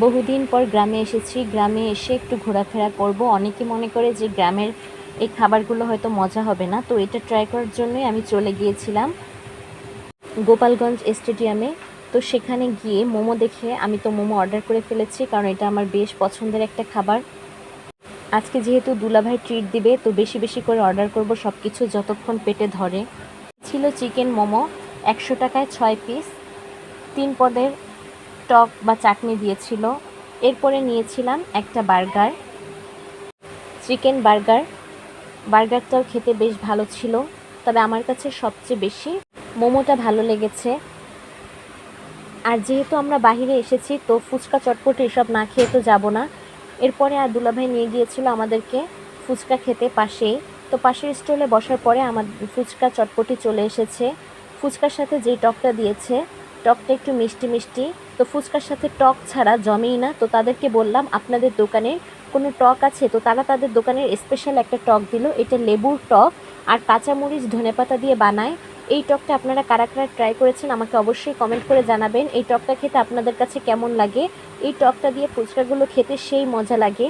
বহুদিন পর গ্রামে এসেছি। গ্রামে এসে একটু ঘোরাফেরা করব। অনেকে মনে করে যে গ্রামের এই খাবারগুলো হয়তো মজা হবে না, তো এটা ট্রাই করার জন্যই আমি চলে গিয়েছিলাম গোপালগঞ্জ স্টেডিয়ামে। তো সেখানে গিয়ে মোমো দেখে আমি তো মোমো অর্ডার করে ফেলেছি, কারণ এটা আমার বেশ পছন্দের একটা খাবার। আজকে যেহেতু দুলাভাই ট্রিট দিবে, তো বেশি বেশি করে অর্ডার করব সব কিছু যতক্ষণ পেটে ধরে। ছিল চিকেন মোমো, 100 টাকায় 6 পিস, 3 পদের টক বা চাটনি দিয়েছিল। এরপরে নিয়েছিলাম একটা বার্গার, চিকেন বার্গার। বার্গারটাও খেতে বেশ ভালো ছিল, তবে আমার কাছে সবচেয়ে বেশি মোমোটা ভালো লেগেছে। আর যেহেতু আমরা বাহিরে এসেছি, তো ফুচকা চটপটি এসব না খেয়ে তো যাব না। এরপরে আর দুলাভাই নিয়ে গিয়েছিল আমাদেরকে ফুচকা খেতে পাশেই। তো পাশের স্টলে বসার পরে আমার ফুচকা চটপটি চলে এসেছে। ফুচকার সাথে যেই টকটা দিয়েছে, টকটা একটু মিষ্টি মিষ্টি। তো ফুচকার সাথে টক ছাড়া জমেই না। তো তাদেরকে বললাম, আপনাদের দোকানে কোনো টক আছে? তো তারা তাদের দোকানের স্পেশাল একটা টক দিল। এটা লেবুর টক আর কাঁচামরিচ ধনেপাতা দিয়ে বানায়। এই টকটা আপনারা কারা কারা ট্রাই করেছেন আমাকে অবশ্যই কমেন্ট করে জানাবেন। এই টকটা খেতে আপনাদের কাছে কেমন লাগে? এই টকটা দিয়ে ফুচকাগুলো খেতে সেই মজা লাগে।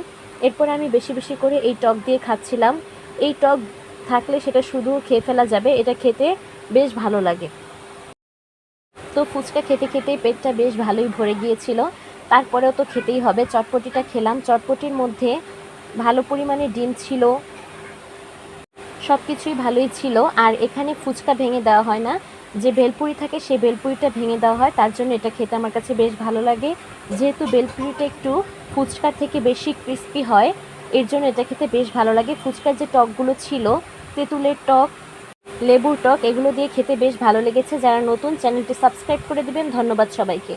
এরপরে আমি বেশি বেশি করে এই টক দিয়ে খাচ্ছিলাম। এই টক থাকলে সেটা শুধু খেয়ে ফেলা যাবে, এটা খেতে বেশ ভালো লাগে। তো ফুচকা খেতে খেতেই পেটটা বেশ ভালোই ভরে গিয়েছিল। তারপরেও তো খেতেই হবে। চটপটিটা খেলাম, চটপটির মধ্যে ভালো পরিমাণে ডিম ছিল, সব কিছুই ভালোই ছিল। আর এখানে ফুচকা ভেঙে দেওয়া হয় না, যে ভেলপুরি থাকে সেই ভেলপুরিটা ভেঙে দেওয়া হয়, তার জন্য এটা খেতে আমার কাছে বেশ ভালো লাগে। যেহেতু ভেলপুরিটা একটু ফুচকার থেকে বেশি ক্রিস্পি হয়, এর জন্য এটা খেতে বেশ ভালো লাগে। ফুচকার যে টকগুলো ছিল, তেঁতুলের টক, লেবুর টক, এগুলো দিয়ে খেতে বেশ ভালো লেগেছে। যারা নতুন, চ্যানেলটি সাবস্ক্রাইব করে দিবেন। ধন্যবাদ সবাইকে।